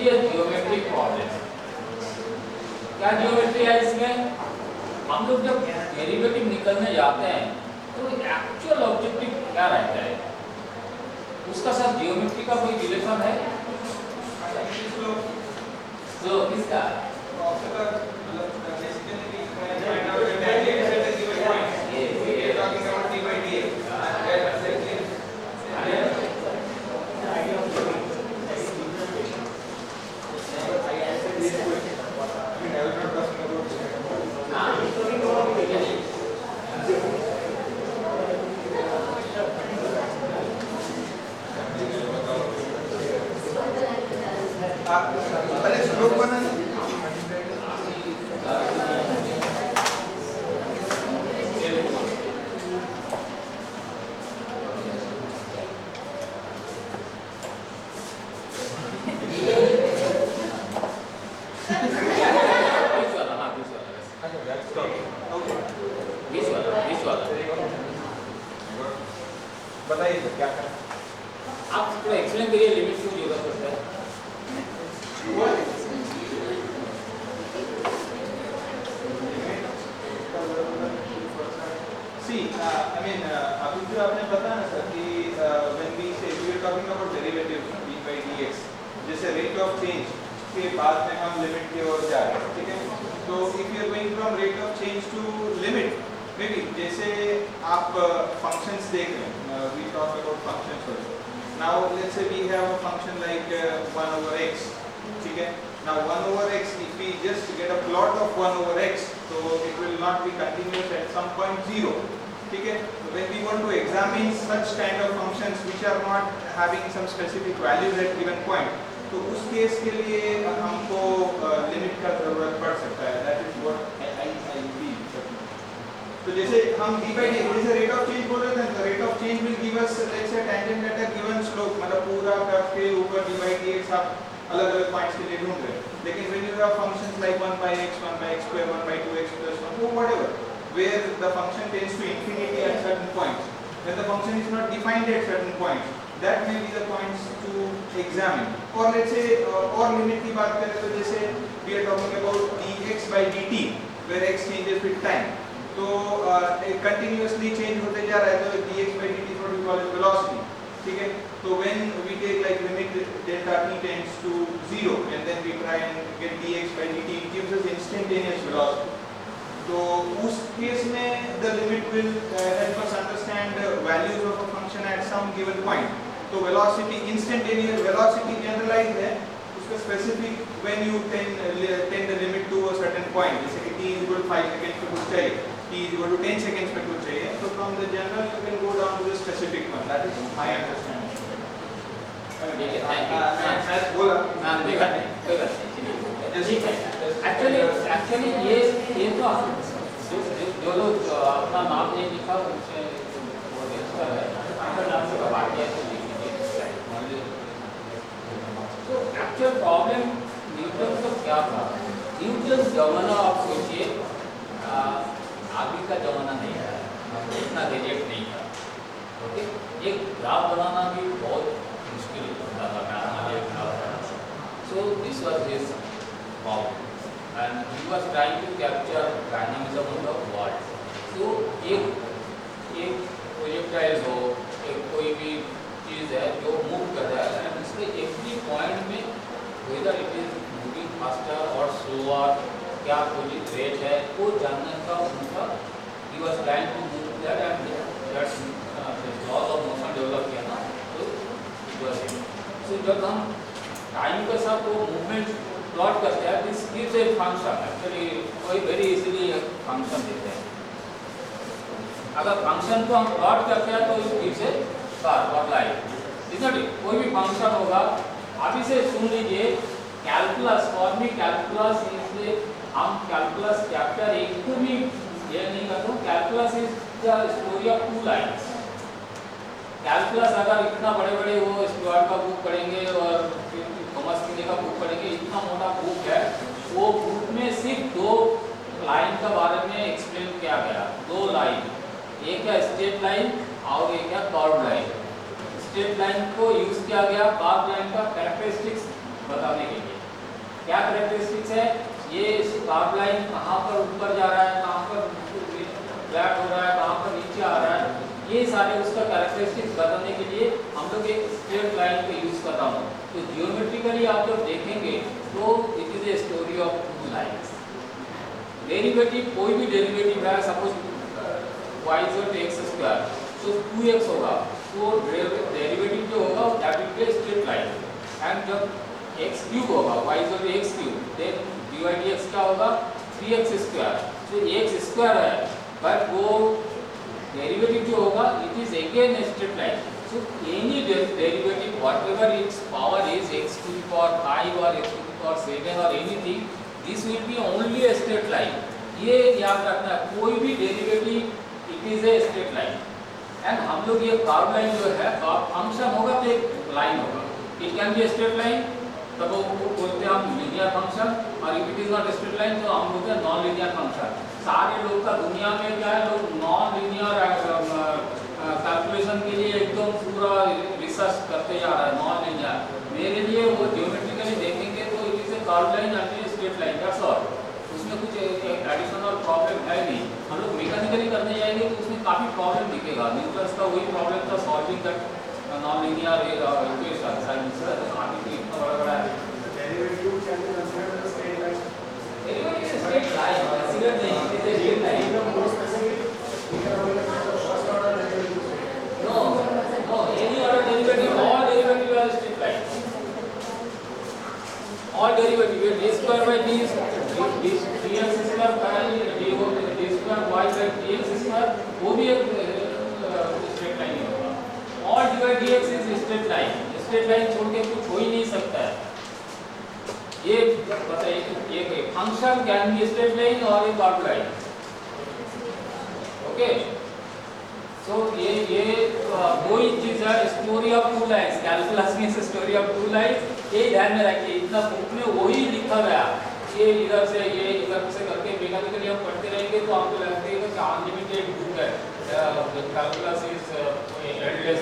Is a geometric problem. क्या geometry है इसमें? हम लोग जब डेरिवेटिव निकलने जाते हैं तो एक्चुअल ऑब्जेक्टिव क्या रहता है, उसका साथ जियोमेट्री का कोई रिलेशन है? तो किसका? बताइए सर क्या करें? आप थोड़ा एक्सप्लेन करिए लिमिट क्यों जरूरत पड़ता है? अभी जो आपने बताया ना सर कि when we say we are talking about derivative d by dx, जैसे rate of change के बाद में हम लिमिट की ओर जा रहे हैं, ठीक है? तो if you are going from rate of change to limit, maybe जैसे आप functions देख रहे हैं, we talk about functions also. Now let's say we have a function like 1 over x, ठीक है? Now 1 over x, if we just get a plot of 1 over x, so it will not be continuous at some point 0. ठीक है? When we want to examine such kind of functions which are not having some specific values at given point, तो उस case के लिए हमको limit का जरूरत पड़ सकता है. That is what I feel. तो जैसे हम d by dx, जैसे रेट ऑफ चेंज बोल रहे थे, तो rate of change will give us let's say tangent at a given slope, मतलब पूरा कर्व के ऊपर d by dx आप अलग-अलग पॉइंट्स के लिए ढूंढ रहे हैं. लेकिन when you have functions like 1 by x, 1 by x square, 1 by 2x plus 1, or whatever, where the function tends to infinity at certain points, when the function is not defined at certain points, that may be the points to examine. Or let's say और limit की बात करें तो जैसे we are talking about dx by dt, where x changes with time. तो continuously change होते जा रहा है, तो dx by dt is what we call as velocity. ठीक है? तो when we take like limit delta t tends to 0 and then we try and get dx by dt, it gives us instantaneous velocity. तो उस case में the limit will help us understand the values of a function at some given point. तो velocity, instantaneous velocity generalized है, उसका specific when you tend the limit to a certain point, जैसे कि t is equal to 5 seconds पे कुछ चाहिए, t is equal to 10 seconds पे कुछ चाहिए, तो from the general you can go down to the specific one. That is my understanding. बोला देखा नहीं, कोई बात नहीं, ठीक है। एक्चुअली ये तो जो लोग अपना नाम नहीं लिखा उनसे वो रजिस्टर है, आपका नाम से बात किया तो लिख लीजिए। तो एक्चुअल प्रॉब्लम न्यूटन का क्या था? न्यूटन जमाना आप सोचिए, आगे का जमाना नहीं था, इतना गैजेट नहीं था, ओके? एक ग्राफ बनाना भी बहुत मुश्किल होता था, mathematical graph. So this was his problem and he was trying to capture dynamism of the world. So एक प्रोजेक्टाइल हो, एक कोई भी चीज़ है जो मूव कर रहा है, and उसके every point में whether it is moving faster or slower, क्या प्रोजेक्ट रेट है, वो जानने का उनका he was trying to move that and that's laws of motion develop किया ना, तो it was it. So जब हम टाइम के साथ वो मूवमेंट प्लॉट करते हैं, this gives a function, actually कोई वेरी इजीली फंक्शन देते हैं। अगर फंक्शन को हम प्लॉट करते हैं तो इट गिव्स ए कर्व और लाइन, इजंट इट? कोई भी फंक्शन होगा, आप इसे सुन लीजिए, कैलकुलस फॉर मी कैलकुलस इसलिए हम कैलकुलस चैप्टर एक को भी ये नहीं करते हूँ, calculus is the story of two lines. Calculus अगर इतना बड़े बड़े वो स्टुअर्ट का बुक पढ़ेंगे और थॉमस किने का बुक पढ़ेंगे, इतना मोटा बुक है, वो बुक में सिर्फ दो लाइन के बारे में एक्सप्लेन किया गया, दो लाइन, एक है स्ट्रेट लाइन और एक है कर्व लाइन। स्ट्रेट लाइन को यूज किया गया कर्व लाइन का कैरेक्टरिस्टिक्स बताने के लिए, कार्ब लाइन कहाँ पर ऊपर जा रहा है, कहाँ पर फ्लैट हो रहा है, कहाँ पर नीचे आ रहा है, ये सारे उसका कैरेक्टरिस्टिक्स बताने के लिए हम लोग एक स्ट्रेट लाइन का यूज कर रहा हूँ। तो जियोमेट्रिकली आप जब देखेंगे तो it is a story of two lines. Derivative कोई भी डेरिवेटिव है, suppose y is x square, तो 2x होगा, तो डेरिवेटिव जो होगा that will be straight line. And जब x क्यूब होगा, y is x cube, then dy dx क्या होगा 3x स्क्वायर। तो x स्क्वायर है बट वो डेरिवेटिव जो होगा it is again a straight line. So any derivative whatever it's power is x to the power 5 और x to the power 7 और anything, this will be only a straight line. ये याद रखना है, कोई भी derivative it is a straight line. And हम लोग ये कर्व लाइन जो है कर्व फंक्शन होगा तो एक लाइन होगा, it can B straight line, तब वो बोलते हैं हम लीनियर फंक्शन, और if it is not straight line तो हम बोलते हैं नॉन लीनियर फंक्शन। सारे लोग का दुनिया में क्या है, लोग नॉन लीनियर कैलकुलेशन के लिए एकदम पूरा रिसर्च करते जा रहा है नॉन लीनियर। मेरे लिए वो ज्योमेट्रिकली देखेंगे तो it is A curve line and straight line, that's all. उसमें कुछ एडिशनल प्रॉब्लम है नहीं। हम लोग मैकेनिकली करने जाएंगे तो उसमें काफ़ी प्रॉब्लम दिखेगा। न्यूटन्स का वही प्रॉब्लम था, solving that non linear equation. आगे इतना बड़ा बड़ा है derivative can be considered as straight line. Derivative is straight line, consider नहीं, it is straight line. More specific first order derivative, no any order derivative, all derivative are straight line. All derivative d square by d dx square by d square y by dx square, वो भी एक straight line होगा। All divide dx is straight line, straight line छोड़ के कुछ हो ही नहीं सकता है। ये बताइए, ये function can be straight line और ए कर्व लाइन। ओके, सो ये दो ही चीज है, story of two lines. Calculus में स्टोरी ऑफ टू लाइन्स, ये ध्यान में रखिए। इतना बुक में वही लिखा गया, ये इधर से ये इधर से करके मैकेनिकली हम पढ़ते रहेंगे तो हमको लगता है कि अनलिमिटेड बुक है, कैलकुलस इज एंडलेस,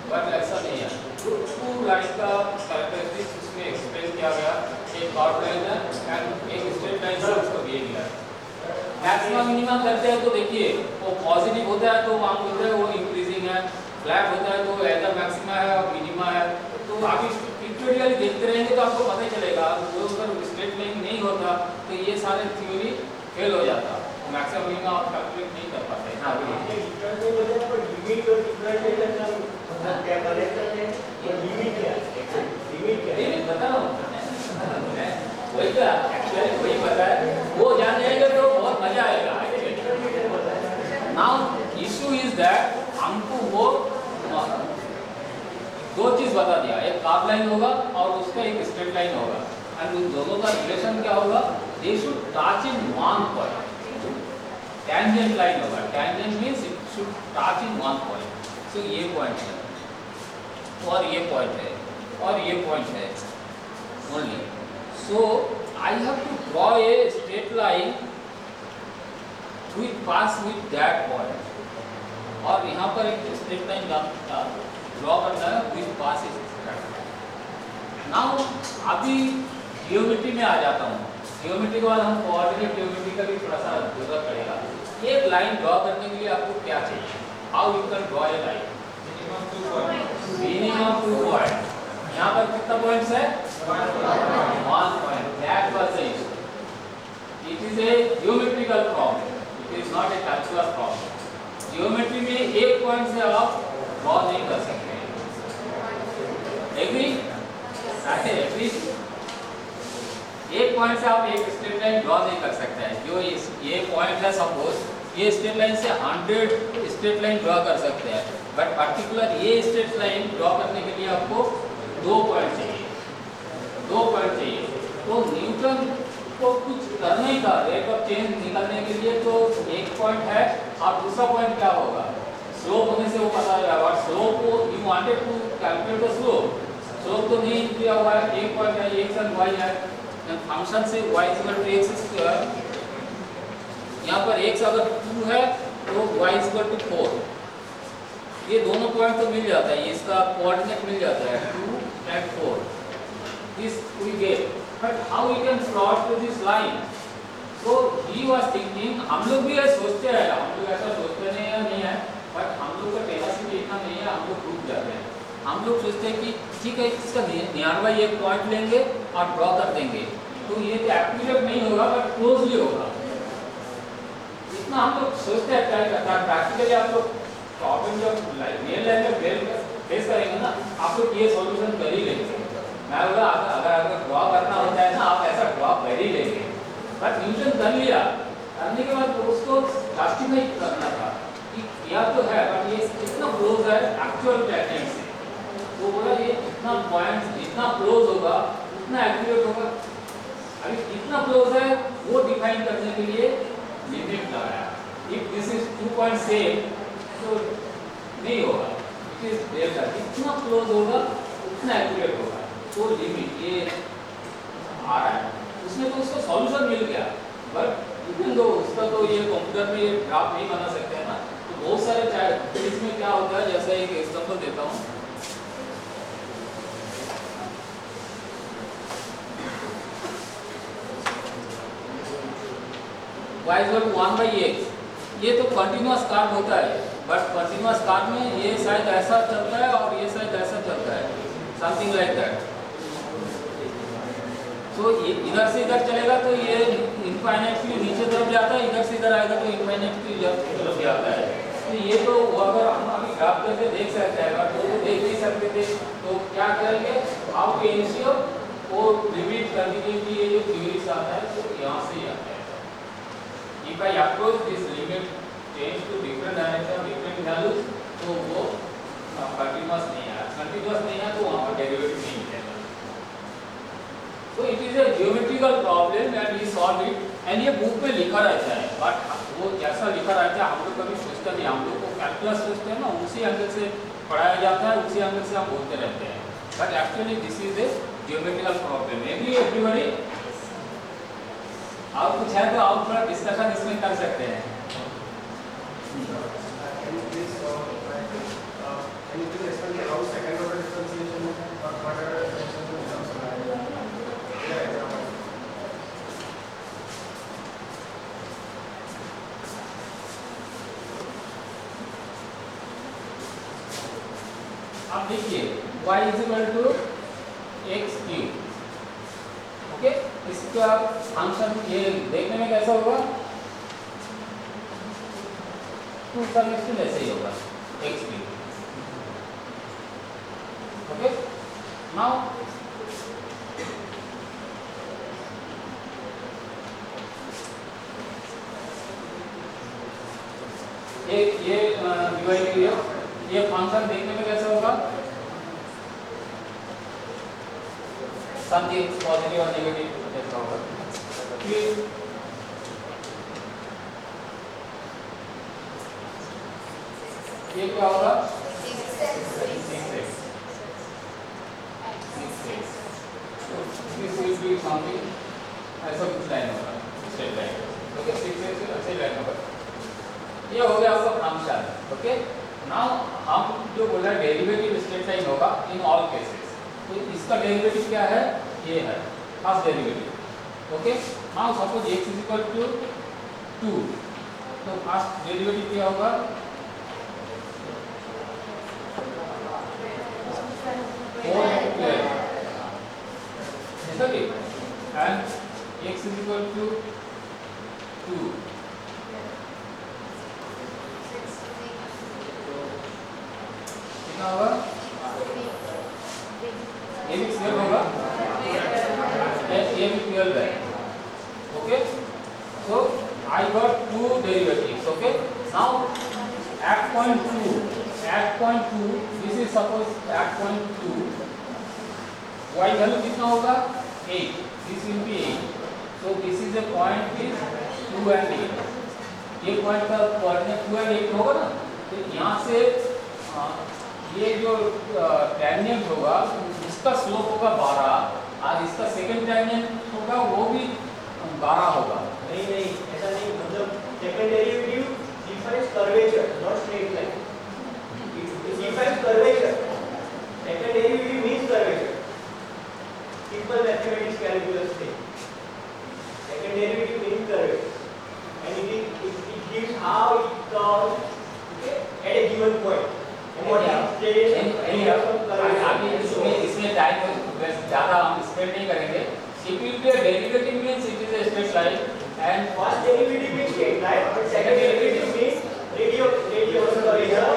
बट ऐसा नहीं है। टू लाइन का कैरेक्टरिस्टिक्स उसमें एक्सप्लेन किया गया, एक कर्व लाइन है एंड एक स्ट्रेट लाइन से उसको दिया गया है। मैक्सिमम मिनिमम करते हैं तो देखिए, वो पॉजिटिव होता है तो हम बोलते हैं वो इंक्रीजिंग है, फ्लैट होता है तो एज मैक्सिमा है और मिनिमा है। तो आप इस पिक्चोरियल देखते रहेंगे तो आपको पता ही चलेगा। जो अगर स्ट्रेट लाइन नहीं होता तो ये सारे थ्योरी फेल हो जाता, मैक्सिमम मिनिमा आप कैलकुलेट नहीं कर पाते। हाँ लिमिट बता रहा हूँ, वही का एक्चुअली वही पता है, वो जान जाएंगे तो बहुत मजा आएगा। नाउ इशू इज दैट हमको वो दो चीज बता दिया, एक कर्व लाइन होगा और उसका एक स्ट्रेट लाइन होगा, एंड उन दोनों का रिलेशन क्या होगा, they should touch in one point. Tangent line होगा, tangent means it should touch in one point. So ये पॉइंट है और ये पॉइंट है और ये पॉइंट है only. So I have to draw a straight line which pass with that point, और यहाँ पर एक स्ट्रेट लाइन ड्रॉ करना है which pass is that। Now अभी जियोमेट्री में आ जाता हूँ। जियोमेट्री के बाद हम कोऑर्डिनेट जियोमेट्री का भी थोड़ा सा जरूरत पड़ेगा। एक लाइन ड्रॉ करने के लिए आपको क्या चाहिए, how you can draw a line, minimum 2 point. यहाँ पर कितना पॉइंट्स है, 1 point, that was the issue. It is a geometrical problem, it is not a calculus problem. Geometry में एक पॉइंट से आप ड्रॉ नहीं कर सकते, एग्री? एग्री? एक पॉइंट से आप एक स्ट्रेट लाइन ड्रॉ नहीं कर सकते हैं। जो ये पॉइंट है, सपोज ये स्ट्रेट लाइन से 100 स्ट्रेट लाइन ड्रॉ कर सकते हैं, बट पर्टिकुलर ये स्ट्रेट लाइन ड्रॉ करने के लिए आपको 2 पॉइंट चाहिए, 2 पॉइंट चाहिए। तो न्यूटन को कुछ करना ही था, रेट ऑफ चेंज निकालने के लिए। तो एक पॉइंट है और दूसरा पॉइंट क्या होगा, स्लोप होने से वो पता है। और स्लोप को you wanted to calculate the slope, slope तो नहीं दिया हुआ है, एक पॉइंट है, एक्स एंड वाई है। फंक्शन से y equal to x square, यहाँ पर x अगर 2 है तो y इक्वल टू 4, ये दोनों पॉइंट तो मिल जाता है, इसका कोऑर्डिनेट मिल जाता है 2 and 4, this we get, but how we can plot to this line, So he was thinking, हम लोग भी ये सोचते हैं, हम लोग ऐसा सोचते नहीं है, बट हम लोग का टेंडेंसी इतना नहीं है, हम लोग डूब जाते हैं। हम लोग सोचते हैं कि ठीक है इसका नियर बाई एक पॉइंट लेंगे और ड्रॉ कर देंगे, तो ये एक्यूरेट नहीं होगा बट क्लोजली होगा। इतना हम लोग सोचते हैं, ट्राई करते हैं। प्रैक्टिकली आप लोग प्रॉब्लम जब रियल लाइफ में फेस करेंगे ना, आप लोग ये सॉल्यूशन कर ही लेंगे। मैं बोला अगर ड्रॉ करना होता है ना, आप ऐसा ड्रॉ कर ही लेंगे, बट न्यूटन कर लिया, करने के बाद उसको जस्टिफाई करना था कि किया तो है बट ये कितना क्लोज है एक्चुअल टेक्निक से। वो बोला ये इतना पॉइंट जितना क्लोज होगा उतना एक्यूरेट होगा। अभी कितना क्लोज है वो डिफाइन करने के लिए लिमिट लगाया। If this is 2 point same तो नहीं होगा, इट इज डेल्टा। जितना क्लोज होगा उतना एक्यूरेट होगा, तो लिमिट ये आ रहा है। उसमें तो उसको सॉल्यूशन मिल गया, बट इवन दो उसका तो ये कंप्यूटर में ये ग्राफ नहीं बना सकते हैं ना, तो बहुत सारे इसमें क्या होता है, जैसे एक एग्जांपल देता हूँ। y इक्वल टू 1/x, ये तो कंटिन्यूअस कार्ड होता है, बट कंटिन्यूअस कार्ड में ये शायद ऐसा चलता है और ये शायद ऐसा चलता है, समथिंग लाइक दैट। तो ये इधर से इधर चलेगा तो ये इनफाइनाइटली नीचे तरफ जाता है, इधर से इधर आएगा तो इनफाइनाइटली तरफ जाता है। तो ये तो अगर हम अभी ग्राफ करके देख सकते हैं, बट वो तो देख नहीं सकते थे, तो क्या करेंगे, हाउ टू इंश्योर वो लिमिट कर दीजिए कि ये जो थ्योरीज आता है तो यहाँ से ही आता है। If I approach this limit change to different direction different values, तो वो कंटिन्यूअस नहीं है, कंटिन्यूअस नहीं है तो वहाँ पर डेरिवेटिव नहीं मिलेगा। So it is a geometrical problem and we solve it, and ये बुक में लिखा रहता है, बट वो जैसा लिखा रहता है हम लोग कभी सोचते नहीं, हम लोग को कैलकुलस सोचते हैं ना, उसी एंगल से पढ़ाया जाता है, उसी एंगल से हम बोलते रहते हैं, but actually this is a geometrical problem. Everybody और कुछ है तो आप थोड़ा डिस्कशन इसमें कर सकते हैं। आप देखिए y is equal to x cube, okay, इसका फंक्शन ये देखने में कैसा होगा, 2 ऐसे ही होगा एक्स क्यूब, ओके। नाउ ये डिवाइड किया, ये फंक्शन देखने में कैसा होगा, समथिंग पॉजिटिव और नेगेटिव जैसा होगा। फिर ये क्या होगा, 6x, this will be something ऐसा कुछ लाइन होगा, स्ट्रेट लाइन, ओके, 6x ऐसे लाइन होगा। ये हो गया आपका फंक्शन, ओके। नाउ हम जो बोल रहे हैं डेरिवेटिव स्ट्रेट लाइन होगा इन ऑल केसेस, तो इसका डेरिवेटिव क्या है, ये है first derivative, okay. Now suppose x is equal to 2, तो फर्स्ट डेरिवेटिव क्या होगा, and x is equal to 2, कितना होगा, ये भी 12 होगा, ये भी 12 है, okay. So I got 2 derivatives, okay. Now at point 2, this is suppose at point 2, y value कितना होगा, 8, this will be 8, so this is a point is 2 and 8, ये पॉइंट का कोऑर्डिनेट 2 and 8 होगा ना, तो यहाँ से ये जो टैंजेंट होगा इसका स्लोप होगा 12 और इसका सेकंड टैंजेंट होगा वो भी 12 होगा। नहीं ऐसा नहीं, मतलब second derivative defines curvature not straight line, it defines curvature, second derivative means curvature, simple mathematics calculus से second derivative in curvature, and it gives how it curves, okay, at a given point. And what is gradation? अभी इसमें time ज़्यादा हम spend नहीं करेंगे. If it be a derivative means it is a straight line, and First derivative means straight line, but second derivative means radial curvature.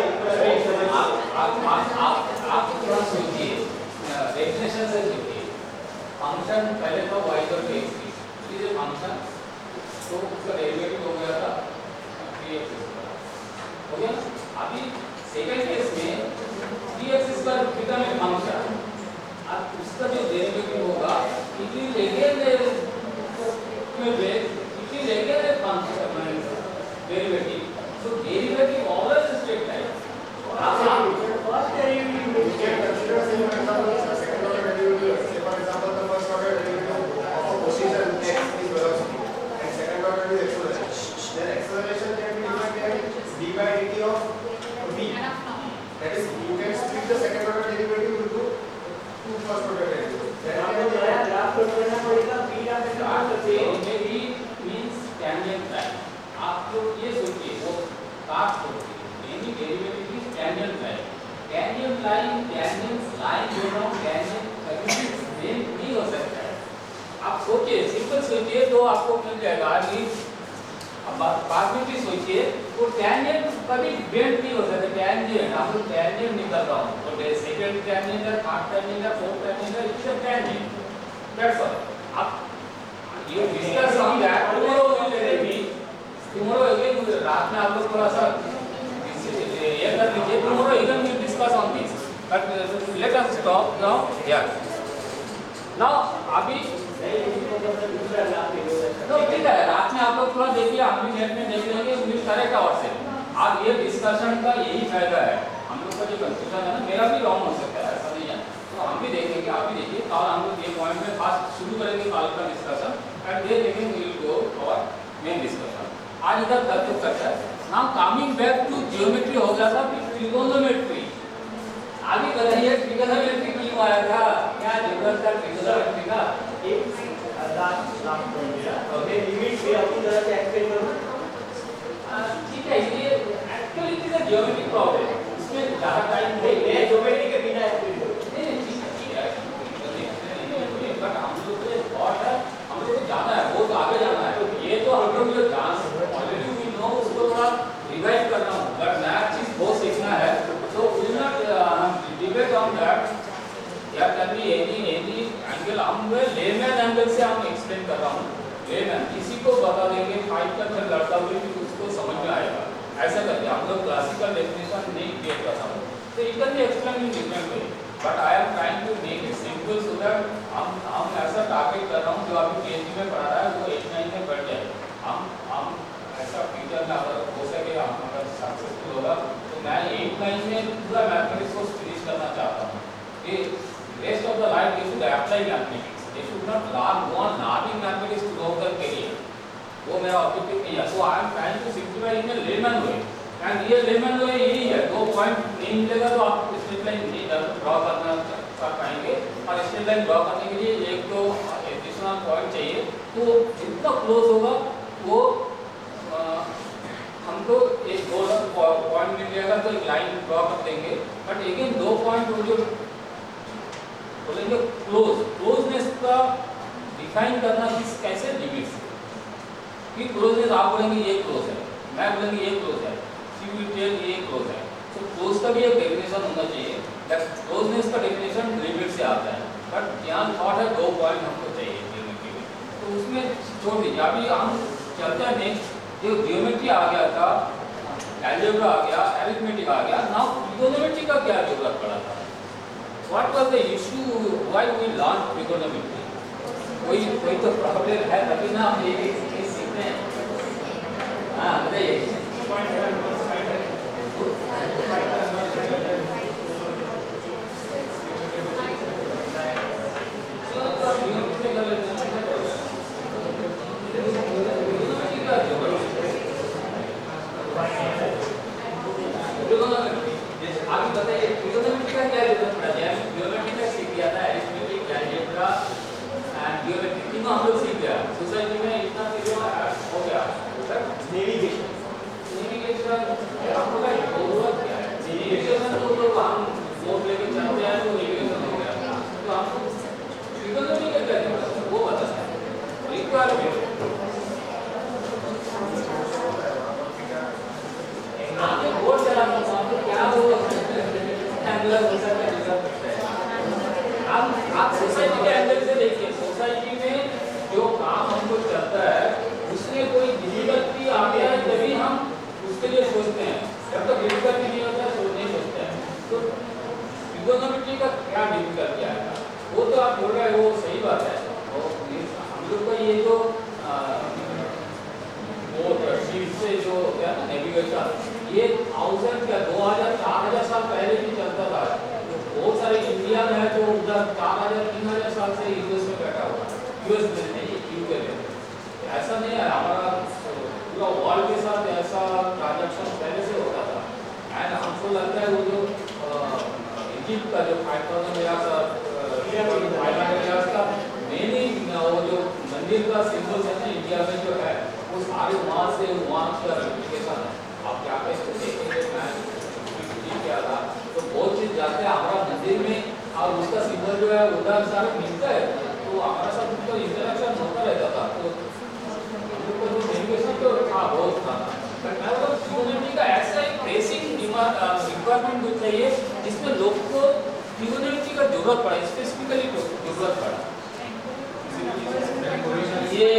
आप थोड़ा सोचिए, definition से सोचिए. फंक्शन पहले तो y और x की, इट इज ए फंक्शन, तो उसका डेरिवेटिव हो गया था 3x हो गया. अभी सेकंड केस में 3x बिकम ए फंक्शन. अब उसका जो डेरिवेटिव होगा it is again a function derivative. So derivative always is straight line. First derivative means Can consider same example as second order derivative. Say for example, the first order derivative of a position x is velocity, and second order is acceleration. Then acceleration can be defined as d by dt of v. That is, you can split the second order derivative into two first order derivatives. Then आपको नया graph plot करना पड़ेगा. b graph में क्या करते हैं? Means tangent line. आप लोग ये सोचिए, वो काट सोचिए, any derivative is tangent line. Tangent line दोनों टेंजेंट कभी सेम नहीं हो सकता है. आप सोचिए, सिंपल सोचिए तो आपको मिल जाएगा. अभी अब बाद में भी सोचिए, वो टेंजेंट कभी बेंड नहीं हो सकता. टेंजेंट आप लोग टेंजेंट निकल रहा हूँ, तो सेकंड टेंजेंट है, थर्ड टेंजेंट है, फोर्थ टेंजेंट है, it's a tangent. That's all. आप you discuss on that tomorrow. Tomorrow again रात में आप लोग थोड़ा सा ये कर लीजिए. tomorrow again we will discuss on this, but let us stop now here. now अभी तो ठीक है, रात में आप लोग थोड़ा देखिए, हम भी नेट में देख लेंगे, विल करेक्ट आवरसेल्फ. आज ये डिस्कशन का यही फायदा है. हम लोग का जो कंफ्यूजन है ना, मेरा भी रॉन्ग हो सकता है, ऐसा नहीं है. तो हम भी देखेंगे, आप भी देखिए. और हम लोग ये पॉइंट में फास्ट शुरू करेंगे कल का डिस्कशन, एंड ये देखेंगे will go for main discussion. आज इधर तक करता है. Now coming back to geometry हो गया था, फिर ट्रिगोनोमेट्री आगे कर रही है. ट्रिगोनोमेट्री क्यों आया था, क्या जरूरत था ट्रिगोनोमेट्री का? एक लास्ट पॉइंट है. ओके, लिमिट पे अपनी तरह से एक्सप्लेन करो. ठीक है, ये actually it is a geometric problem. इसमें ज़्यादा टाइम नहीं, मैं ज्योमेट्री के बिना एक्सप्लेन करूँ. नहीं, ठीक है, बट हम लोग को थॉट है, हम लोग को जाना है, बहुत आगे जाना है. तो ये तो हम लोग जो जान ऑलरेडी वी नो, उसको थोड़ा रिवाइज करना हो, बट नया चीज़ बहुत सीखना है. तो will not debate on that. या कभी एनी एंगल हम लेमैन एंगल से हम एक्सप्लेन कर रहा हूँ. लेमैन किसी को बता देंगे, 5 का जब लड़का हुई तो उसको समझ में आएगा. ऐसा करके हम लोग क्लासिकल डेफिनेशन नहीं क्रिएट करता हूँ. तो it can be explain in different way, but I am trying to make it simple so that हम ऐसा टारगेट कर रहा हूँ जो अभी पीएचडी में पढ़ा रहा है वो 8-9 में बढ़ जाए. हम ऐसा फ्यूचर में अगर हो सके, हम अगर सक्सेसफुल होगा तो मैं 8-9 में पूरा मैथमेटिक्स को फिनिश करना चाहता हूँ. कि rest of the life they should apply mathematics, they should not go on learning mathematics throughout the career. वो मेरा ऑब्जेक्टिव नहीं है. So I am trying to simplify in a layman way, and ये layman way यही है. 2 point नहीं मिलेगा तो आप स्ट्रेट लाइन नहीं ड्रॉ करना कर पाएंगे. और स्ट्रेट लाइन ड्रॉ करने के लिए एक तो एडिशनल पॉइंट चाहिए. तो जितना क्लोज होगा वो हमको एक 2 पॉइंट मिल जाएगा तो एक लाइन ड्रॉ कर देंगे. बट अगेन 2 पॉइंट वो जो बोलेंगे क्लोजनेस का डिफाइन करना किस कैसे लिमिट्स कि क्लोजनेस. आप बोलेंगे ये क्लोज है, मैं बोलेंगे ये क्लोज है, शी विल टेल ये क्लोज है. तो क्लोज का भी एक डेफिनेशन होना चाहिए. क्लोजनेस का डेफिनेशन लिमिट से आता है, बट यहाँ थॉट है 2 पॉइंट हमको चाहिए ज्योमेट्री में. तो उसमें छोड़ दीजिए. अभी हम चलते हैं नेक्स्ट. जो ज्योमेट्री आ गया था, अलजेब्रा आ गया, अरिथमेटिक आ गया. नाउ ट्रिगोनोमेट्री का क्या जरूरत पड़ा था? What was the issue, why we learn trigonometry? कोई तो प्रॉब्लम है, तभी ना हम ये सीखते हैं. हाँ बताइए. आप बताइए ट्रिगोनोमेट्री का क्या जरूरत पड़ा है? ज्योमेट्री का सीख लिया था, अरिथमेटिक, अलजेब्रा एंड ज्योमेट्री इतना हम लोग सीख गया सोसाइटी में इतना चीजें हो गया नेविगेशन नेविगेशन आपको क्या जरूरत क्या है नेविगेशन तो हम बोट लेके चलते हैं तो नेविगेशन हो गया तो हम ट्रिगोनोमेट्री का क्या है वो बताना है रिक्वायरमेंट आगे बोर्ड चला तो क्या वो एंगुलर हो सकता है आप सोसाइटी के एंगल से देखिए सोसाइटी में जो काम हमको चलता है उसमें कोई डिफिकल्टी आ गया है तभी हम उसके लिए सोचते हैं जब तक डिफिकल्टी नहीं होता है तो नहीं सोचते हैं तो ट्रिगोनोमेट्री का क्या डिफिकल्टी आएगा वो तो आप बोल रहे हैं वो सही बात है और हम लोग का ये जो वो शीट से जो क्या ना नेविगेशन ये 1000 क्या 2000 4000 साल पहले भी चलता था बहुत सारे इंडिया में है जो उधर 4000 3000 साल से यूएस में बैठा हुआ है यूएस में नहीं यूके में ऐसा नहीं है हमारा पूरा वर्ल्ड के साथ ऐसा ट्रांजैक्शन पहले से होता था एंड हमको लगता है वो जो इजिप्ट का जो 5000 इयर्स का मेनली वो जो मंदिर का सिंबल है ना इंडिया में जो है वो सारे वहाँ से वहाँ का रेप्लिकेशन है आप क्या कहते देखेंगे मैं क्या था तो बहुत चीज जाते हैं हमारा मंदिर में और उसका सिंबल जो है उधर सारे मिलता है तो हमारा सब तो इंटरेक्शन होता रहता था तो नेविगेशन तो हाँ बहुत था बट मैं बोला ट्रिगोनोमेट्री का ऐसा एक बेसिक रिक्वायरमेंट भी चाहिए जिसमें लोग को ट्रिगोनोमेट्री का जरूरत पड़ा स्पेसिफिकली जरूरत पड़ा ये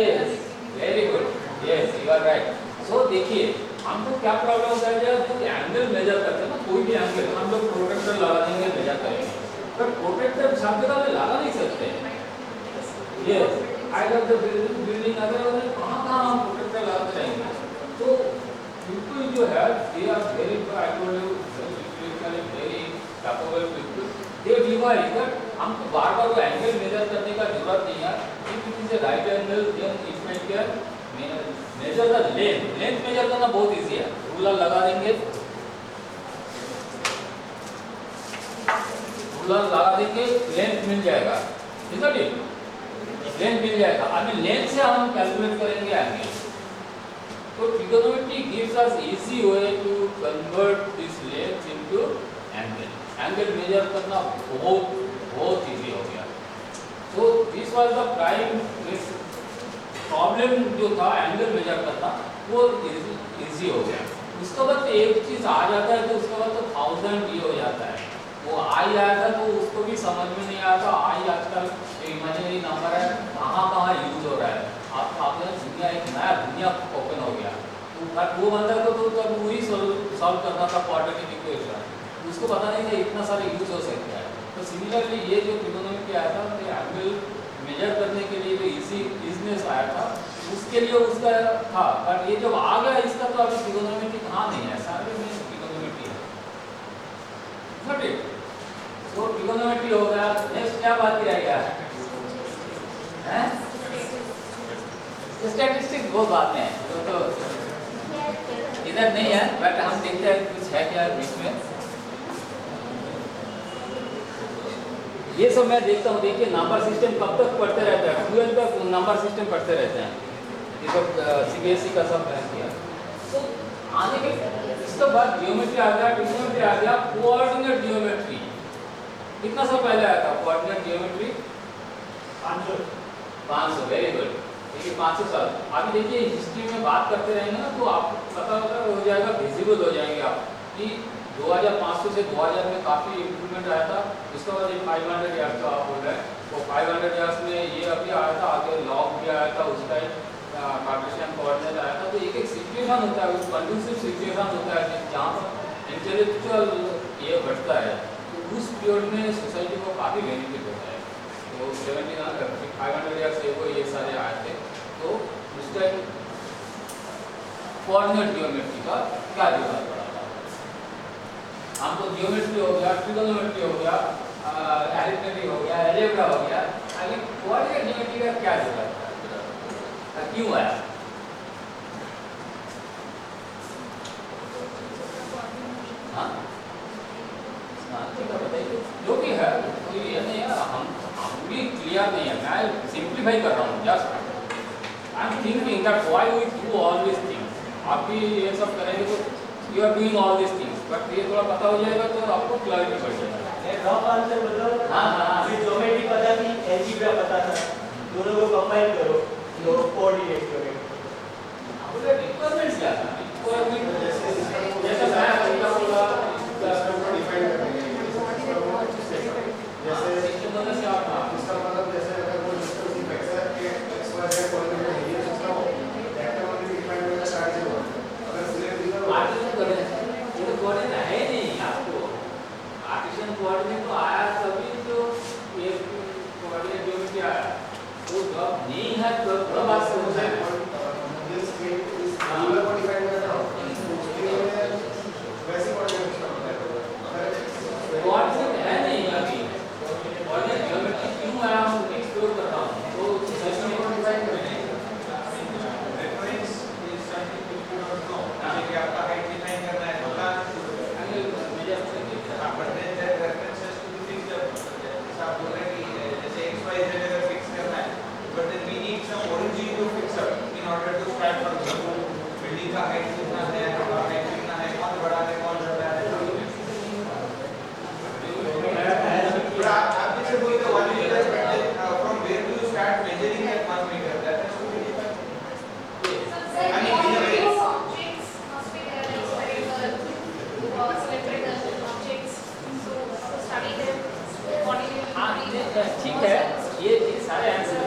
very good yes you are right so देखिए हमको क्या प्रॉब्लम होता है जब एंगल मेजर करते हैं ना कोई भी एंगल हम लोग प्रोटेक्टर लगा देंगे मेजर करेंगे पर प्रोटेक्टर सब जगह में लगा नहीं सकते ये आइदर द बिल्डिंग अगर कहाँ हम प्रोटेक्टर लगाते रहेंगे तो पीपल जो है they are very I told you very capable people they divide that हम बार बार वो एंगल मेजर करने का जरूरत नहीं है if it is a right angle then it may can measure the length measure करना बहुत इजी है रूलर लगा देंगे लेंथ मिल जाएगा ठीक है लेंथ मिल जाएगा अभी लेंथ से हम कैलकुलेट करेंगे एंगल तो trigonometry gives us easy way to convert this length into angle measure करना बहुत इजी हो गया तो this was the prime problem जो था एंगल मेजर करना वो इजी हो गया उसके बाद एक चीज आ जाता है तो उसके बाद तो 1000 ये हो जाता है वो आई आया था तो उसको भी समझ में नहीं आया था आई आजकल इमेजिनरी नंबर है कहाँ यूज हो रहा है आपने दुनिया एक नया दुनिया ओपन हो गया तो वो बंदा को तो तब वही सॉल्व करना था क्वाड्रेटिक इक्वेशन उसको पता नहीं था इतना सारा यूज हो सकता है तो सिमिलरली ये जो ट्रिगोनोमेट्री आया था एंगल मेजर करने के लिए जो इजीनेस आया था उसके लिए उसका था बट ये जब आ गया इसका तो अभी ट्रिगोनोमेट्री कहाँ नहीं है सारे में ट्रिगोनोमेट्री है नॉट इट तो ट्रिगोनोमेट्री हो गया नेक्स्ट क्या बात किया गया हैं स्टैटिस्टिक्स बहुत बात में है तो इधर नहीं है बट हम देखते हैं कुछ है क्या बीच में ये सब मैं देखता हूँ देखिए नंबर सिस्टम कब तक पढ़ते रहते हैं 12 तक नंबर सिस्टम पढ़ते रहते हैं ये सब सीबीएसई का सब मैंने किया तो आने के इसके बाद जियोमेट्री आ गया ट्रिग्नोमेट्री आ गया कोऑर्डिनेट जियोमेट्री कितना साल पहले आया था कोऑर्डिनेट जियोमेट्री 500 वेरी गुड देखिए 500 साल अभी देखिए हिस्ट्री में बात करते रहेंगे ना तो आपको पता हो जाएगा विजिबल हो जाएंगे आप कि 2500 से 2000 में काफ़ी इम्प्रूवमेंट आया था उसके बाद ये 500 ईयर्स का आप बोल रहे हैं तो 500 ईयर्स में ये अभी आया था आगे लॉग भी आया था उस टाइम कार्टेशियन कोऑर्डिनेट आया था तो एक सिचुएशन होता है उस कंडूसिव सिचुएशन होता है जहाँ पर इंटेलेक्चुअल ये बढ़ता है तो उस पीरियड में सोसाइटी को काफ़ी बेनिफिट होता है तो 500 ईयर्स से वो ये सारे आए थे तो उस टाइम कोऑर्डिनेट जियोमेट्री का क्या जरूरत पड़ा हमको जियोमेट्री हो गया ट्रिगोनोमेट्री हो गया अरिथमेटिक हो गया अलजेब्रा हो गया आगे कोऑर्डिनेट जियोमेट्री का क्या जरूरत है क्यों आया हाँ बताइए जो भी है कोई ये नहीं है हम भी क्लियर नहीं है मैं सिंपली आइडेंटिफाई कर रहा हूँ just I am thinking that why we do all this things. आप भी ये सब करेंगे तो you are doing all this things, but ये थोड़ा पता हो जाएगा तो आपको क्लैरिटी बढ़ जाएगा। ये रफ आंसर मतलब हाँ, हाँ। अभी ज्योमेट्री पता थी, अलजेब्रा पता था, दोनों को कंबाइन करो तो कोऑर्डिनेट करो। आपका रिक्वायरमेंट्स क्या था? रिक्वायरमेंट जैसे मैं बोला डिफाइन करेंगे जैसे सिस्टम मतलब से आप इसका मतलब जैसे अगर वो सिस्टम की वेक्टर के XYZ कोऑर्डिनेट में ये सिस्टम हो वेक्टर में डिफाइन करना स्टार्ट हो अगर सिलेक्ट पार्टीशन करना ये तो कोऑर्डिनेट है नहीं आपको। पार्टीशन कोऑर्डिनेट तो आया तभी तो ये कोऑर्डिनेट ज्योमेट्री आया। तो जब नहीं है तो थोड़ा बात समझ है दिस स्टेट इज रूलर को डिफाइन करना हो उसके लिए वैसे कोऑर्डिनेट सिस्टम होता है। कोऑर्डिनेट है नहीं अभी। कोऑर्डिनेट ज्योमेट्री क्यों आया हम एक्सप्लोर कर रहा हूं तो सेशन को डिफाइन करेंगे। Reference is something which you don't know. जैसे कि आपका हाइट डिफाइन करना है तो but then that reference has to be fixed up. जैसे आप बोल रहे हैं कि जैसे XYZ अगर फिक्स करना है but then we need some origin to fix up in order to start from zero. Building का हाइट कितना है, हाइट कितना है, कौन बड़ा है कौन छोटा है। But आप जैसे बोलते हो 1 meter from where do you start measuring at 1 meter? That has to be defined. I mean, in a way. Objects must be there, like spherical, cylindrical objects. So to study them, हाँ coordinate. ठीक है, ये सारे answer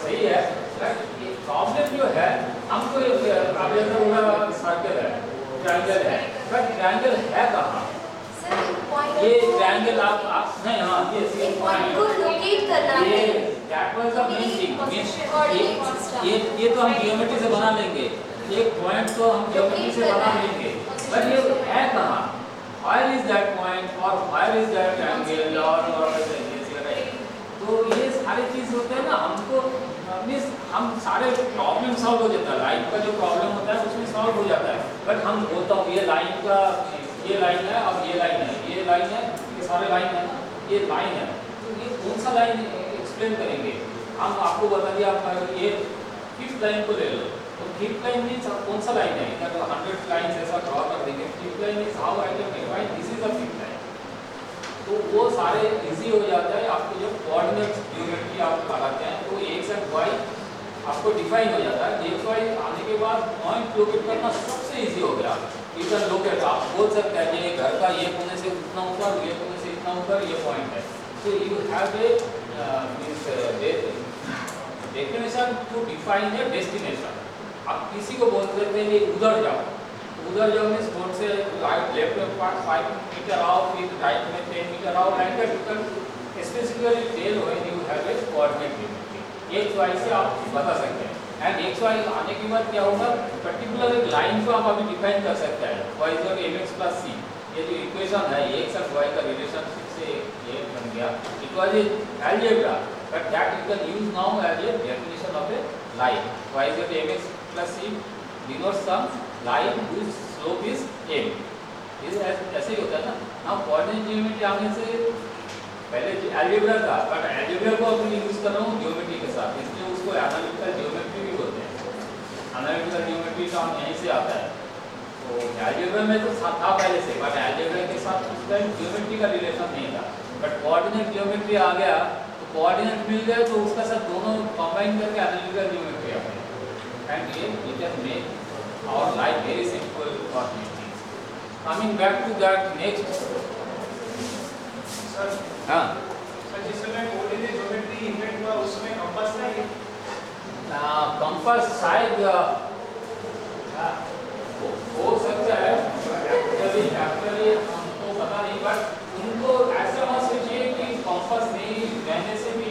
सही है, but ये problem जो है हमको अब जैसे बोला सर्कल है, ट्रायंगल है, बट ट्रायंगल है कहाँ? Sir, एक point ये को- ट्रायंगल आप नहीं, हाँ ये एक point को locate करना ये है। that was the main thing। Position, coordinate system. ये तो हम ज्योमेट्री से बना लेंगे, एक पॉइंट तो हम ज्योमेट्री से बना लेंगे, बट ये है कहाँ? Where is that point or where is that angle or तो ये सारी चीज होते हैं ना हमको मीन्स हम सारे प्रॉब्लम सॉल्व हो जाता है। लाइफ का जो प्रॉब्लम होता है उसमें सॉल्व हो जाता है, बट हम बोलता हूँ ये लाइन का ये लाइन है और ये लाइन है, ये लाइन है, ये सारे लाइन है, ये लाइन है, तो ये कौन सा लाइन एक्सप्लेन करेंगे? हम आपको बता दिया आप ये फिफ्थ लाइन को ले लो तो फिफ्थ लाइन मीन्स कौन सा लाइन है? इधर 100 लाइन ऐसा ड्रॉ कर देंगे। Fifth line is how I can define this is the fifth line. तो वो सारे इजी हो जाता है आपको जब कोऑर्डिनेट ज्योमेट्री आप लगाते हैं तो एक्स एंड वाई आपको डिफाइन हो जाता है। एक्स वाई आने के बाद पॉइंट लोकेट करना सबसे इजी हो गया। यू कैन लोकेट, आप बोल सकते हैं ये घर का ये कोने से उतना ऊपर, ये कोने से इतना ऊपर, ये पॉइंट है। So you have a definition to define a destination। आप किसी को बोल सकते हैं ये उधर जाओ, उधर जाओ मीन्स बोर्ड से राइट लेफ्ट में 5 मीटर आओ, फिर राइट में 10 मीटर आओ, like that you can specifically tell when you have a coordinate geometry. X y से आप बता सकते हैं। एंड एक्स वाई आने के बाद क्या होगा, पर्टिकुलर एक लाइन को आप अभी डिफाइन कर सकते हैं, y is m x plus c. ये जो इक्वेशन है एक्स और वाई का रिलेशनशिप से ये बन गया। It was a algebra but that you can use now as a definition of a line. Y is m x plus c denotes some line whose slope is m। ये ऐसे ही होता है ना। नाउ कोऑर्डिनेट ज्योमेट्री आने से पहले algebra था, but algebra को अब यूज कर रहा हूँ ज्योमेट्री के साथ, इसलिए उसको एनालिटिकल ज्योमेट्री भी बोलते हैं। एनालिटिकल ज्योमेट्री का यहीं से आता है। तो अलजेब्रा में तो था पहले से, बट अलजेब्रा के साथ उस टाइम ज्योमेट्री का रिलेशन नहीं था, बट कोऑर्डिनेट ज्योमेट्री आ गया तो कोऑर्डिनेट मिल गए तो उसका साथ दोनों कंबाइन करके एनालिटिकल ज्योमेट्री आ गई। एंड ये we can make our life very simple for things. Coming back to that next. Sir हाँ जिस समय कोऑर्डिनेट ज्योमेट्री इन्वेंट हुआ उस समय कंपास नहीं, कंपास शायद हो सकता है, एक्चुअली हमको पता नहीं, बट उनको ऐसा मत सोचिए कि कंपास नहीं रहने से भी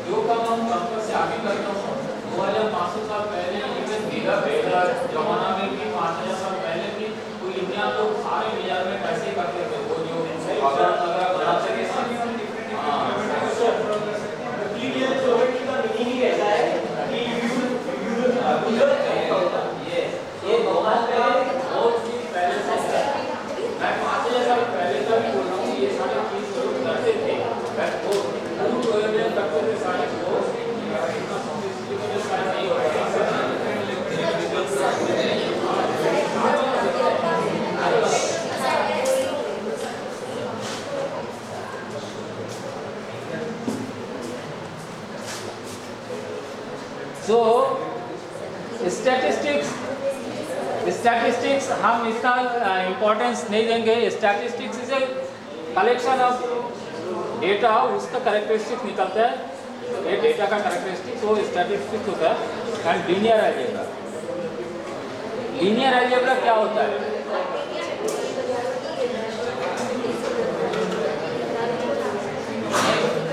जो काम हम कंपास से आगे करते हो 2500 साल पहले इवन वेदा जमाना में भी 5000 साल पहले भी कोई इंडिया लोग सारे मेजरमेंट ऐसे करते थे। वो जो अगर बनाते थे यूक्लिडियन ज्योमेट्री का मीनिंग ऐसा है कि ये बहुत चीज पहले से है। मैं 5000 साल पहले का भी बोल रहा हूँ, ये सारे चीज लोग करते थे, वो करते थे सारे लोग सो स्टैटिस्टिक्स हम इसका इम्पोर्टेंस नहीं देंगे. Statistics is a collection of data, उसका करेक्टरिस्टिक्स निकलता है. ये डेटा का करेक्टरिस्टिक्स वो स्टैटिस्टिक्स होता है. And linear algebra. Linear algebra क्या होता है?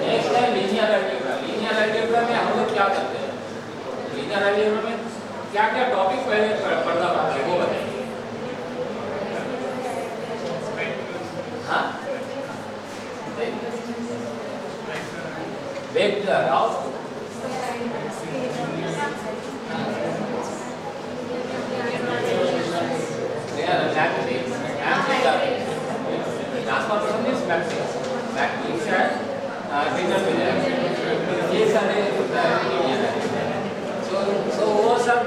नेक्स्ट है लीनियर अलजेब्रा. लीनियर अलजेब्रा में हम लोग क्या करते हैं? लीनियर अलजेब्रा में क्या क्या टॉपिक पहले पढ़ना पड़ता है वो बताइए. हाँ, vector of matrix and database. Transformation is matrix and database. ये सारे so वो सब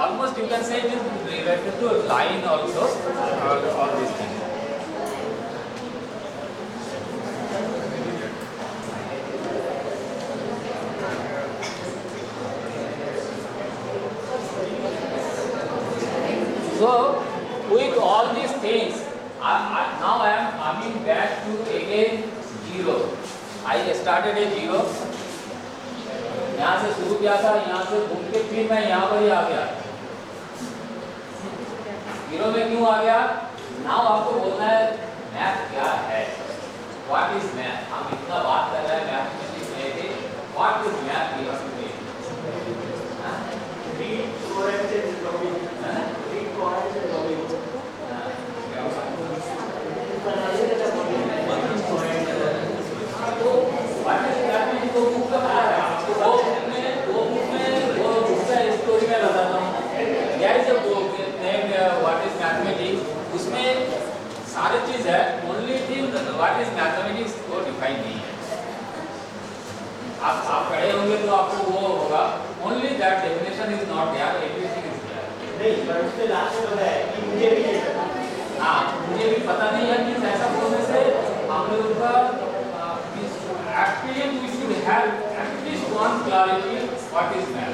almost you can say it is related to line also, all these things. So with all these things, now I am coming back to again zero. I started a zero. यहाँ से शुरू किया था, यहाँ से घूम के फिर मैं यहाँ पर ही आ गया. जीरो में क्यों आ गया? नाउ आपको बोलना है मैथ क्या है. What is math? हम इतना बात कर रहे हैं मैथमेटिक्स में कि what is math given to me. Read coherence and logic. Read coherence and logic. What is math में वो बुक का पढ़ा है आपको. वो बुक में स्टोरी में बताता हूँ. There is a book name what is mathematics. उसमें सारी चीज है. Only thing what is mathematics वो डिफाइन नहीं है. आप पढ़े होंगे तो आपको वो होगा. Only that definition is not there. Everything is there. नहीं, पर उसने लास्ट में बताया कि मुझे भी नहीं पता. हाँ, मुझे भी पता नहीं है. मीन्स ऐसा बोलने से हम लोग का actually we should have at least one clarity what is math.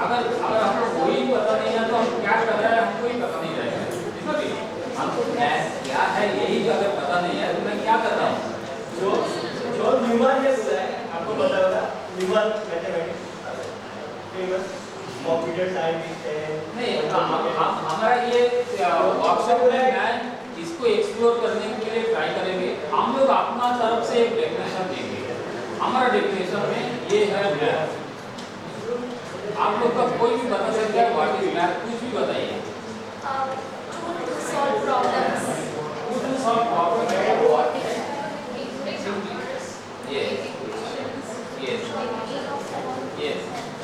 अगर हमको वही पता नहीं है तो हम क्या कर रहे हैं हमको ही पता नहीं रहेगा. देखो जी, हमको मैथ क्या है यही अगर पता नहीं है तो मैं क्या कर रहा हूँ. जो न्यूमन ने बोला है आपको पता होगा. Neumann mathematics famous computer scientist है. नहीं, हमारा ये वर्कशॉप में मैं इसको एक्सप्लोर करने के लिए ट्राई करेंगे. हम लोग अपना तरफ से एक डेफिनेशन देंगे. हमारा डेफिनेशन में ये है मैथ. आप लोग का कोई भी बता सकता है व्हाट इज मैथ. कुछ भी बताइए. To solve problems. To solve problem है what? Yes.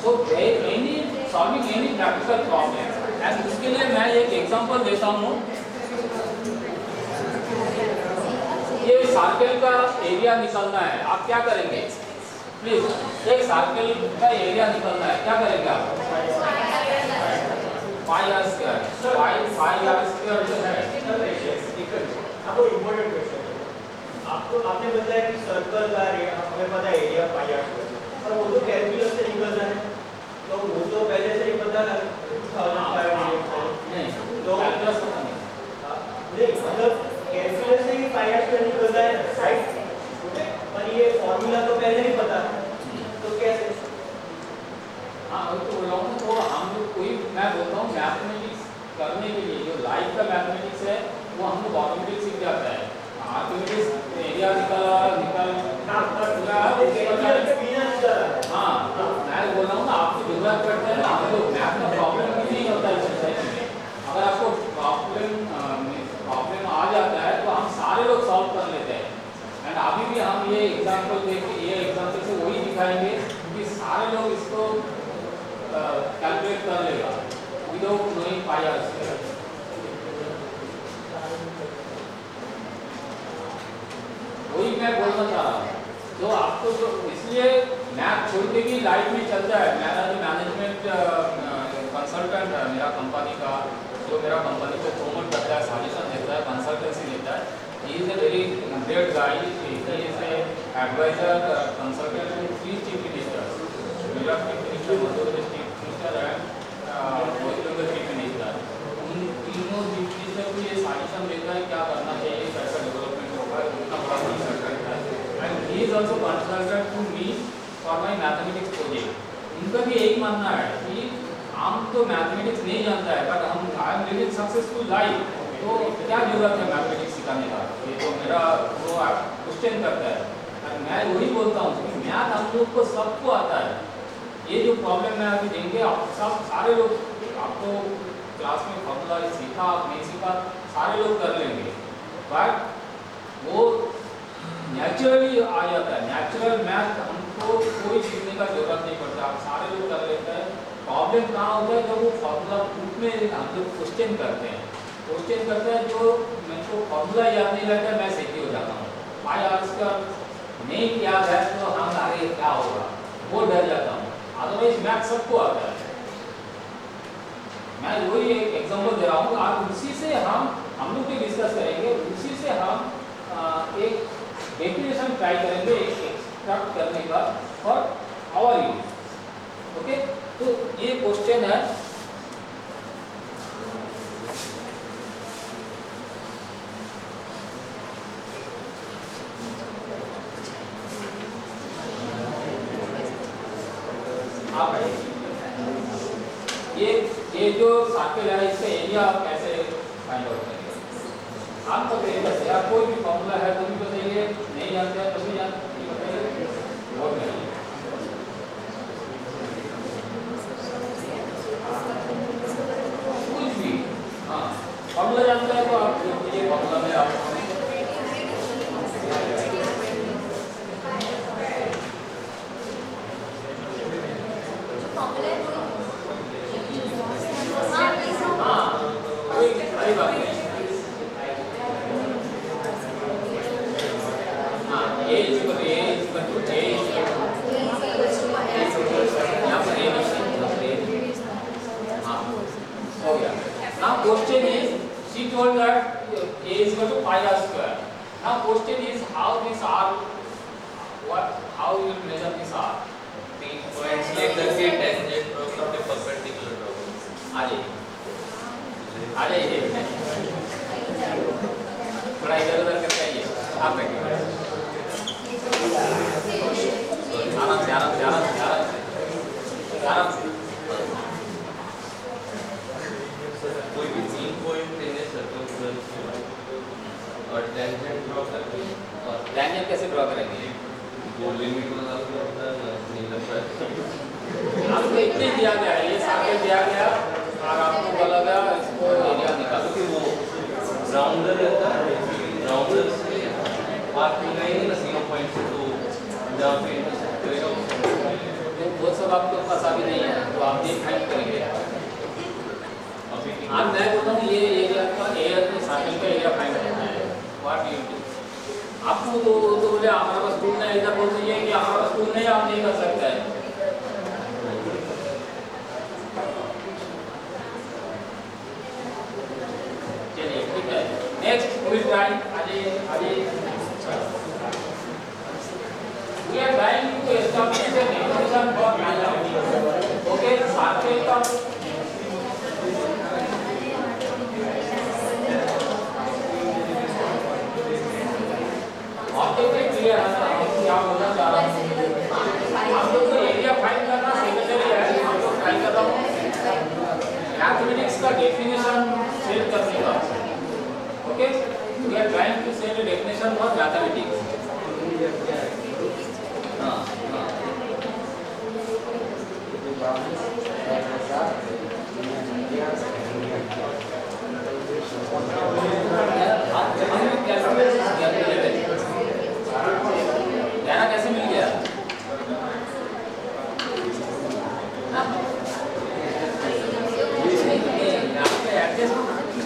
So solving any practical problem. And उसके लिए मैं एक एग्जांपल देता हूँ. ये सर्कल का एरिया निकालना है. आप क्या करेंगे? प्लीज, एक सर्कल का एरिया निकालना है. क्या करेंगे आप? Pi r square. Pi r square जो है. आपको इम्पोर्टेंट क्वेश्चन है. आपने बताया कि सर्कल का हमें पता है एरिया पाई आर स्क्वायर. और वो तो कैलकुलस से निकलता है. तो वो तो पहले से ही पता है 2500. नहीं, तो कैलकुलस पता नहीं. नहीं, मतलब कैलकुलस से ही पाई आर स्क्वायर निकलता है, राइट? पर ये फॉर्मूला तो पहले ही पता है. तो कैसे? हाँ, वही तो बोल रहा हूँ. तो हम लोग कोई मैं बोलता हूँ मैथमेटिक्स करने के लिए जो लाइफ का मैथमेटिक्स है वो हम लोग ऑटोमेटिक सीख जाता है. आर्किमिडीज एरिया निकल हाँ, मैं बोल रहा हूँ ना आपको जरूरत पड़ता है. हम लोग मैथ का प्रॉब्लम भी नहीं होता है सोसाइटी में. अगर आपको प्रॉब्लम आ जाता है तो हम सारे लोग सॉल्व कर लेते हैं. एंड अभी भी हम ये एग्जांपल देके ये एग्जांपल से वही दिखाएंगे कि सारे लोग इसको कैलकुलेट कर लेगा without knowing pi r square. वही मैं बोलना चाह रहा हूँ. तो आपको जो इसलिए मैथ छोड़ के भी लाइफ में चलता है. मेरा जो मैनेजमेंट कंसल्टेंट है मेरा कंपनी का, जो मेरा कंपनी को प्रमोट करता है, सजेशन देता है, कंसल्टेंसी देता है. He is a very great guy. He is a advisor consultant to 3 chief ministers. Gujarat chief minister, Madhya Pradesh chief भी यही मानना है कि हम तो मैथमेटिक्स नहीं जानता है, बट हम I am living successful life, तो क्या जरूरत है मैथमेटिक्स सिखाने का? ये तो मेरा वो क्वेश्चन करता है। और मैं वही बोलता हूँ कि मैथ हम लोग को सबको आता है। ये जो प्रॉब्लम है अभी देंगे आप सब सारे लोग, आपको क्लास में फॉर्मूला सीखा आप नहीं सीखा सारे लोग कर लेंगे, बट वो नेचुरली आ जाता है। नेचुरल मैथ हमको कोई सीखने का जरूरत नहीं पड़ता, आप सारे लोग कर लेते हैं। प्रॉब्लम कहाँ होता है जब वो फॉर्मूला बुक में हम लोग क्वेश्चन करते हैं जो मेरे को फॉर्मूला याद नहीं रहता, मैं सीखी हो जाता हूँ। भाई आज इसका नहीं याद है तो हम आगे क्या होगा वो डर जाता हूँ। अदरवाइज मैथ सबको आता है। मैं वही एक एग्जांपल दे रहा हूँ, आज उसी से हम लोग भी डिस्कस करेंगे, उसी से हम एक डेफिनेशन ट्राई करेंगे एक्सट्रैक्ट करने का फॉर आवर यूज। ओके, तो ये क्वेश्चन है आप ये जो सर्कल है इसका एरिया आप कैसे फाइंड आउट करेंगे? आप तो बस यार कोई भी फॉर्मूला है तो भी बताइए, नहीं जानते हैं तो भी बताइए, और नहीं कुछ भी। हाँ, फॉर्मूला जानते हैं तो आप ये फॉर्मूला में आप question is, she told that A is equal to pi r square. Now question is how this R, how you will measure this R? तीन पॉइंट्स लेकर के टेंजेंट ड्रॉ करके परपेंडिकुलर ड्रॉ करो। आ जाइए थोड़ा इधर उधर करके आइए, आप बैठिए आराम से। कोई भी तीन पॉइंट लेने सर्कमफ्रेंस और टेंजेंट ड्रॉ करके, और टेंजेंट कैसे ड्रॉ करेंगे? वो लिमिट लगा के होता है नहीं लगता है। आपको इतने दिया गया है, ये सर्कल दिया गया और आपको बोला गया इसको एरिया निकालो। क्योंकि वो राउंडर रहता है, राउंडर से आप नहीं ना 0 पॉइंट से तो जहाँ पे इंटरसेक्ट करेगा तो वो सब आपके पास अभी नहीं है, तो आप ये फाइंड करेंगे। आप मैं बोलता हूँ ये एरिया का सर्कल का एरिया फाइंड करना है। What you do? आपको तो बोले हमारे पास टूल नहीं, इधर बोल दीजिए कि हमारे पास टूल नहीं, आप नहीं कर सकते हैं। चलिए ठीक है, नेक्स्ट विल ट्राई। आइए we are trying to establish a definition for mathematics. Okay, circle का ऑब्जेक्ट क्लियर है ना, क्या बोलना चाह रहा हूँ। हम लोग को एरिया फाइंड करना सेकेंडरी है, हम लोग ट्राई कर रहा हूँ मैथमेटिक्स का डेफिनेशन सेट करने का। Okay, we are trying to set a definition for mathematics. कैसे मिल गया?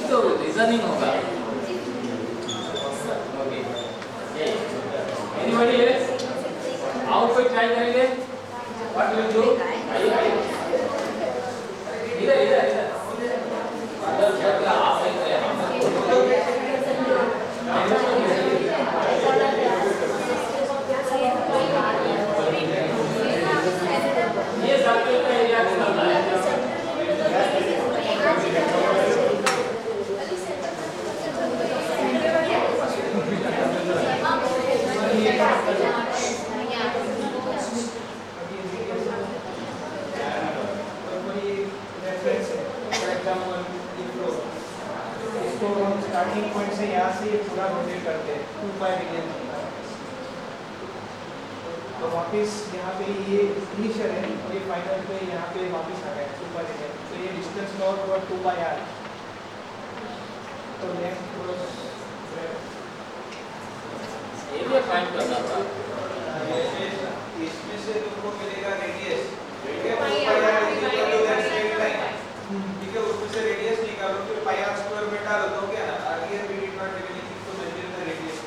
तो रीजनिंग होगा। Anybody else? और कोई ट्राई करेंगे? What will do? आइए इधर अंदर जाके आप सही करें। ये सर्कल का एरिया निकालना है। उसको हम स्टार्टिंग पॉइंट से यहाँ से पूरा रोटेट करते हैं 2 पाई रेडियन बनता है। तो वापस यहाँ पे ये इनिशियल है और ये फाइनल पे यहाँ पे वापस आ गया 2 पाई रेडियन। तो ये डिस्टेंस लॉग और 2 पाई आर। तो लेंथ क्रॉस एरिया फाइंड करना था। इसमें से तुमको मिलेगा रेडियस, ठीक है, pi pi r r equal to that divided straight by line, ठीक है, उसमें से रेडियस निकालो, फिर पाई आर स्क्वायर में डालो तो क्या ना, earlier we did not give anything to measure the radius,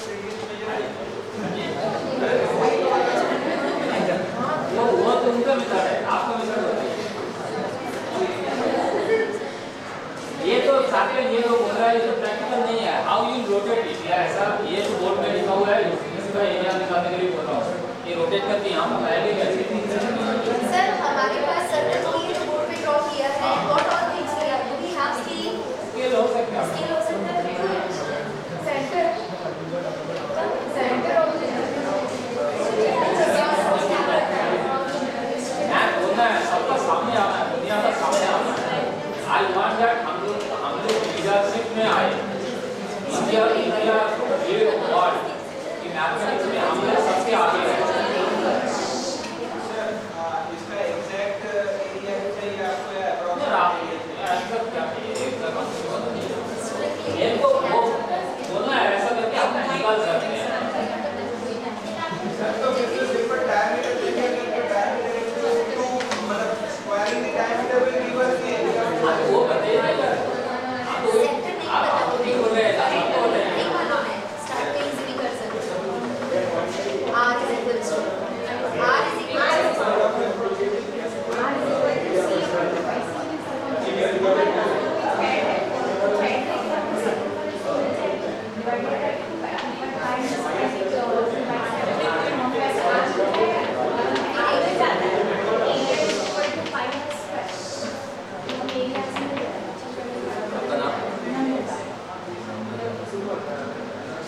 radius measure वो तो उनका मेथड है, आपका मेथड होता है। ये तो साथ ये जो बोल रहा है ये तो प्रैक्टिकल नहीं है। हाउ यू रोटेट इट, या ऐसा ये तो बोर्ड में लिखा हुआ है, इसका एरिया निकालने के लिए बोल रहा हूँ। ये रोटेट करके यहाँ पर लाएंगे कैसे? सर हमारे पास सर्कल की जो बोर्ड पे ड्रॉ किया है, what all things we have, we have scale, scale हो सकता है। स्केल हो सकता है, सेंटर ऑफ मैं बोलना है सबका सामने आना है, दुनिया का सामने आना है। आई वांट दैट हम लोग लीडरशिप में आए। इंडिया ये वर्ल्ड कि मैथमेटिक्स में हम लोग सबसे आगे हैं। सर इसका एग्जैक्ट एरिया चाहिए आपको या सर आप ऐसा क्या ये तो वो बोलना है ऐसा करके आप निकाल सकते हैं। सर तो बिल्कुल पेपर डायमीटर देखिए, डायमीटर तो मतलब squaring the diameter will give us the area. वो बताइए ना यार, आप नहीं बोल रहे हैं, आप बोल रहे हैं। नहीं मालूम है, स्टार्टिंग से भी कर सकते हैं। R is equal to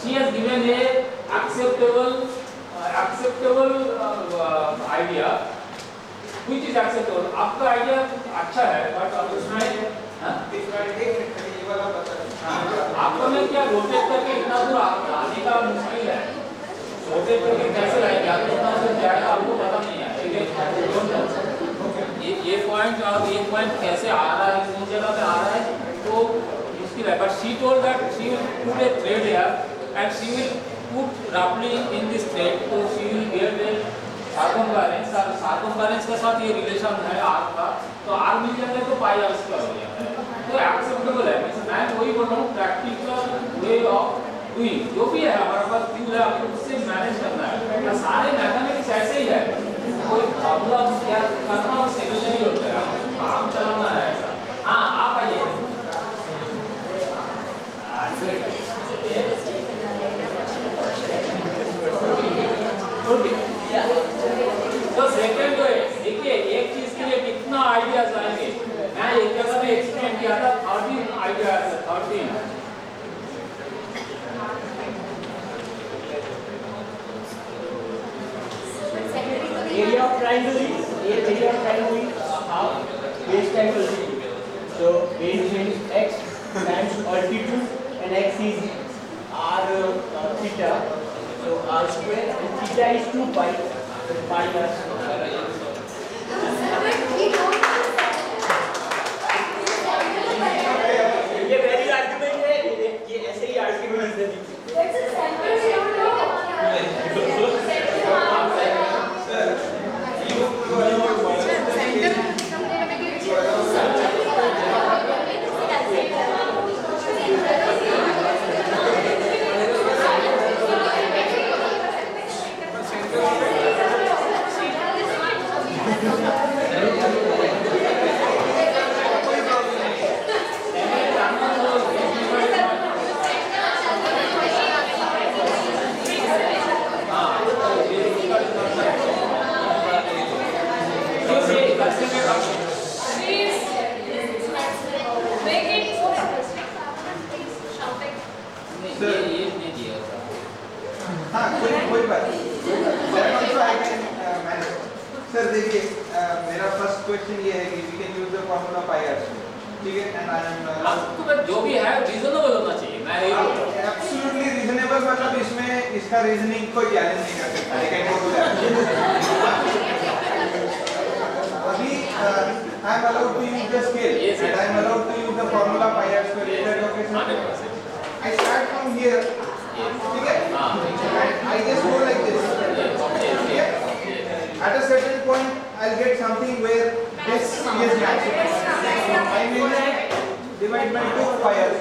She has given a acceptable idea, which is acceptable. आपका आइडिया अच्छा है, बट अब उसमें ये वाला बता आपको में क्या रोटेट करके इतना दूर आने का मुश्किल है। रोटेट करके कैसे लाएंगे आप, इतना दूर जाएगा आपको पता नहीं है। ये पॉइंट और ये पॉइंट कैसे आ रहा है, किस जगह पे आ रहा है तो मुश्किल है। But she told that she will put a thread here and she will put roughly in this thread, तो she will get a circumference और circumference के साथ ये रिलेशन है r का, तो r मिल जाएगा तो पाई r स्क्वायर हो जाता है, तो एक्सेप्टेबल है। मैं वही बोल रहा हूँ, प्रैक्टिकल वे ऑफ डूइंग जो भी है हमारे पास टूल है, आपको उससे मैनेज करना है। सारे मैथमेटिक्स ऐसे ही है, कोई प्रॉब्लम क्या करना और सोल्यूशन ही होता है, काम चलाना है ऐसा। हाँ आप आइए। तो सेकंड जो है, देखिए एक चीज के लिए कितना आइडियाज आएंगे। मैं एक जगह में एक्सप्लेन किया था 13 ideas, 13। area of triangle is half base angle c. So base means x times altitude and x is r theta. So r square and theta is 2 pi. So pi r square. ये very argument है, ये ऐसे ही argument है। हाँ कोई बात नहीं। Sir देखिए मेरा फर्स्ट क्वेश्चन ये है कि we can use the formula pi r square, ठीक है, एंड आई एम आपको बस जो भी है रीजनेबल होना चाहिए, मैं यही बोल रहा हूँ। एब्सोल्युटली रीजनेबल, मतलब इसमें इसका रीजनिंग कोई चैलेंज नहीं कर सकता। I can go to that. अभी I am allowed to use the scale Yes, yes. And I am allowed to use the formula pi r square is that okay sir? 100%. I start from here, ठीक है, हाँ, I just go like this, at a certain point I'll get something where this is maximum. I will divide by 2 pi r.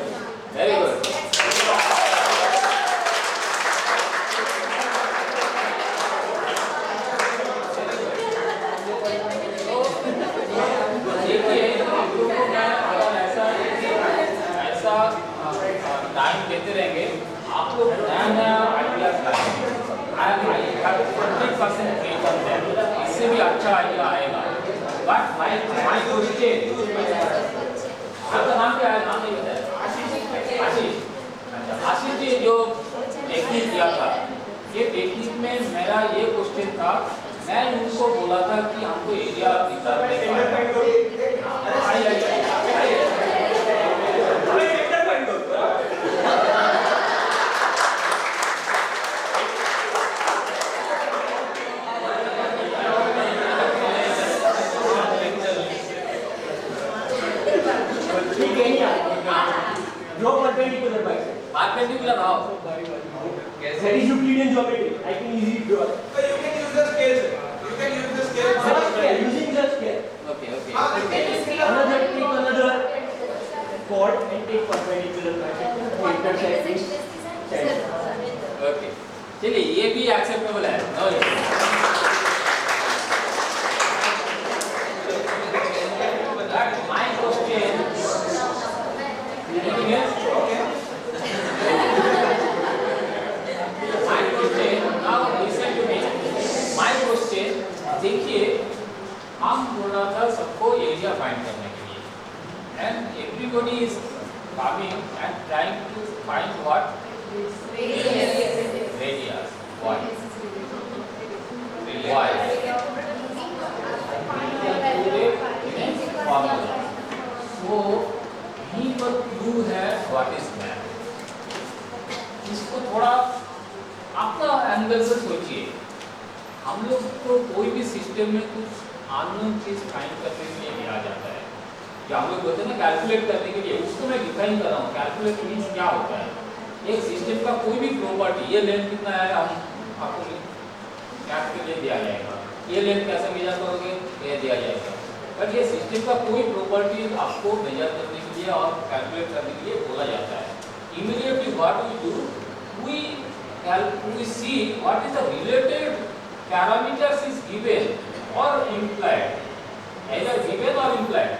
very good. देखिए, को मैं अगर ऐसा time देते रहेंगे, आप लोग नया आइडियाज लाएंगे। I have 100% faith on that, इससे भी अच्छा आइडिया आएगा। बट माय क्वेश्चन, आपका नाम क्या है? नाम नहीं बताया। आशीष। अच्छा, आशीष जी जो टेक्निक किया था, ये टेक्निक में मेरा ये क्वेश्चन था, मैं उनको बोला था कि हमको एरिया निकालने Draw perpendicular bicycle. परपेंडिकुलर आओ। That is Euclidean geometry. I can easily draw. So you can use the scale, sir. You can use the scale. Just scale, using just scale. Okay okay. Another take another chord and take perpendicular bicycle. Intersect this. Okay, चलिए ये भी acceptable है। No my question, anything else? Okay, my question, now listen to me. My question, देखिए हम बोला था सबको area find करने के लिए, and everybody is coming and trying to find what radius. Why? Why? Formula. So he पर clue है what is math. इसको थोड़ा आपका एंगल से सोचिए। हम लोग को कोई भी सिस्टम में कुछ अननोन चीज फाइंड करने के लिए दिया जाता है, या हम लोग बोलते हैं ना कैलकुलेट करने के लिए, उसको मैं डिफाइन कर रहा हूँ। कैलकुलेट मीन्स क्या होता है? एक सिस्टम का कोई भी प्रॉपर्टी, ये लेंथ कितना है हम आपको मैथ के लिए दिया जाएगा, ये लेंथ कैसे मेजर करोगे, ये दिया जाएगा। बट ये सिस्टम का कोई प्रॉपर्टी आपको मेजर करने के लिए और कैलकुलेट करने के लिए बोला जाता है। Immediately what we do, we see what is the related parameters is given और implied, either given or implied.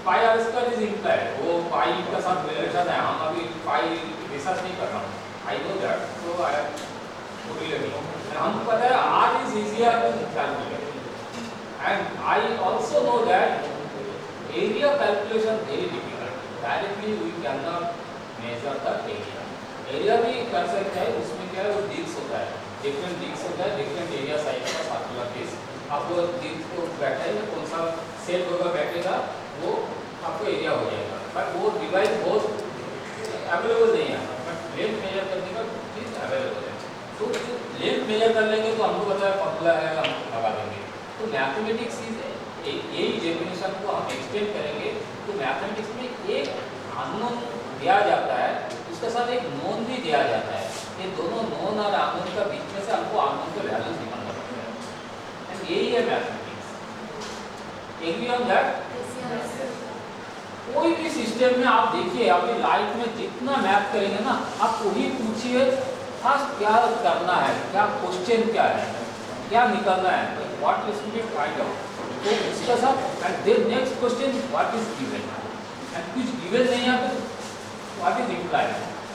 Pi r square is implied, वो पाई का साथ रिलेशन है। हम अभी पाई रिसर्च नहीं कर रहा हूँ, I know that, so I am relating. हमको पता है r is easier to calculate, and I also know that area calculation very difficult. Directly we can not measure the area. Area भी कर सकते हैं, उसमें क्या है, वो डिग्स होता है, डिफरेंट डिग्स होता है, डिफरेंट एरिया साइज का सर्कुलर डिस्क। आपको डिग्स को बैठे कौन सा सेल होगा बैठेगा, वो आपको एरिया हो जाएगा। बट वो डिवाइस बहुत अवेलेबल नहीं है, बट लेंथ मेजर करने का चीज़ अवेलेबल है। तो लेंथ मेजर कर लेंगे तो हमको पता है फॉर्मूला है, हम लगा देंगे। तो मैथमेटिक्स यही डेफिनेशन को हम एक्सटेंड करेंगे। तो मैथमेटिक्स में एक अननोन दिया जाता है, उसके साथ एक नोन भी दिया जाता है। ये दोनों नोन और अननोन का बीच में से हमको अननोन के वैल्यूज निकालना पड़ता है, एंड यही है मैथमेटिक्स। Agree on that? कोई भी सिस्टम में आप देखिए, अपनी लाइफ में जितना मैथ करेंगे ना, आप वही पूछिए फर्स्ट क्या करना है, क्या क्वेश्चन क्या है, क्या निकालना है, what is to be find out. तो उसके साथ and then next question what is given, and कुछ गिवन नहीं है तो व्हाट इज इम्प्लाइड,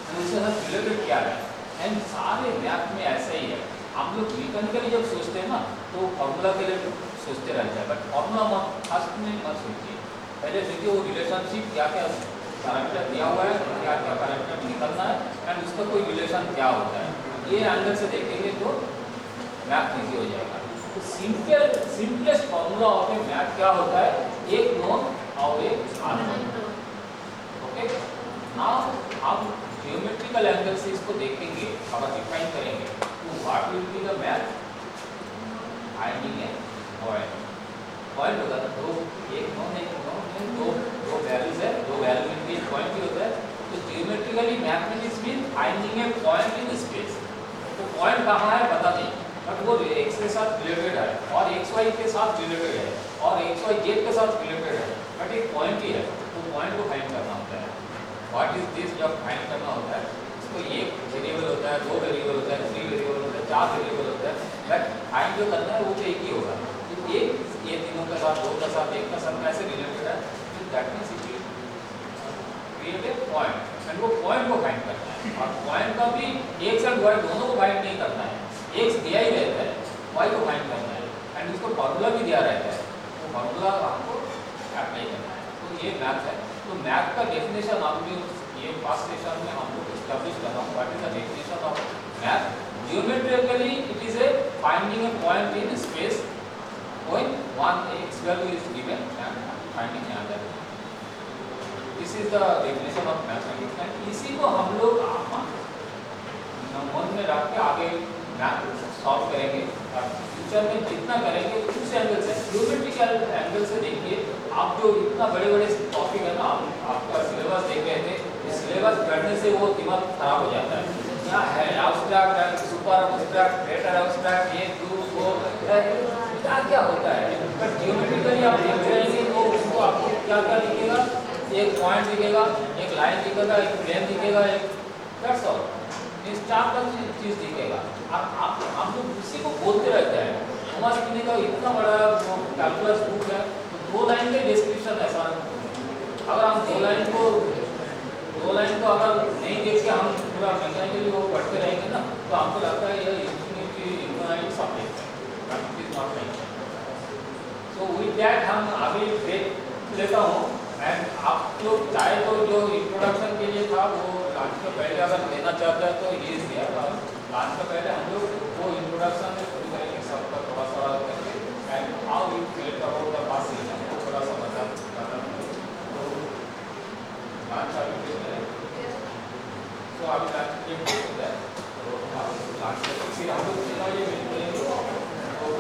एंड उसके साथ रिलेटेड क्या है। एंड सारे मैथ में ऐसा ही है। हम लोग मैकेनिकली जब सोचते हैं ना तो फॉर्मूला के लिए सोचते रहते हैं, बट फॉर्मूला मत फर्स्ट में मत सोचिए, पहले देखिए वो रिलेशनशिप क्या क्या पैरामीटर दिया हुआ है, क्या क्या पैरामीटर निकलना है, एंड उसका कोई रिलेशन क्या होता है। ये एंगल से देखेंगे तो मैथ इजी हो जाएगा। तो simplest formula of A math क्या होता है, एक नोन और एक अननोन। ओके नाउ हम ज्योमेट्रिकल एंगल से इसको देखेंगे और डिफाइन करेंगे तो what will be the math finding A point point होगा ना दो एक नॉन दो वैल्यूज है दो वैल्यू में भी पॉइंट ही होता है तो geometrically mathematics mean finding A point in space तो पॉइंट कहाँ है पता नहीं बट वो x के साथ रिलेटेड है और xy के साथ रिलेटेड है और xy z के साथ रिलेटेड है बट एक पॉइंट ही है तो पॉइंट को फाइंड करना होता है व्हाट इज दिस जब फाइंड करना होता है इसको एक वेरिएबल होता है दो वेरिएबल होता है थ्री वेरिएबल होता है चार वेरिएबल होता है बट फाइंड जो करना है वो तो एक ही होगा तो एक ये तीनों के साथ दो के साथ एक का साथ कैसे रिलेटेड है तो that means it create a point and वो पॉइंट को फाइंड करना है और पॉइंट का भी x और y दोनों को फाइंड नहीं करना है x दिया ही रहता है y को फाइंड करना है एंड इसको फार्मूला भी दिया रहता है तो फार्मूला हमको अप्लाई करना है तो ये मैथ है तो मैथ का डेफिनेशन हम भी ये फर्स्ट सेशन में हम लोग एस्टैब्लिश कर रहा हूँ what is the definition of math geometrically it is A finding A point in space when one x value is given and finding another. This is the definition of mathematics and इसी को हम लोग मन में रख के आगे math solve करेंगे और फ्यूचर में जितना करेंगे उस एंगल से ज्योमेट्रिकल एंगल से देखिए आप जो इतना बड़े बड़े टॉपिक है ना आपका सिलेबस देख रहे थे सिलेबस पढ़ने से वो दिमाग खराब हो जाता है क्या है abstract super abstract greater abstract ये टू वो क्या क्या होता है बट ज्योमेट्रिकली आप देख रहे हैं तो उसको आपको क्या क्या दिखेगा एक पॉइंट दिखेगा एक लाइन दिखेगा एक प्लेन दिखेगा एक दैट्स ऑल इस चार का चीज दिखेगा आप हम लोग उसी को बोलते रहते हैं थॉमस किने का इतना बड़ा कैलकुलस बुक है तो दो लाइन के डिस्क्रिप्शन है सारा अगर हम दो लाइन को अगर नहीं देख के हम पूरा मैकेनिकली वो पढ़ते रहेंगे ना तो हमको लगता है ये इन्फिनिटी सब्जेक्ट है but it is not like so with that हम अभी ब्रेक लेता हूँ एंड आप लोग चाहे तो जो इंट्रोडक्शन के लिए था वो लंच से पहले अगर लेना चाहते हैं तो ये दिया था लंच से पहले हम लोग वो इंट्रोडक्शन में शुरू करेंगे सबका थोड़ा सा करके and how you feel about the pass season वो थोड़ा सा बता तो लंच अभी तो अभी लंच के होता है तो लंच फिर हम लोग ये मिलेंगे तो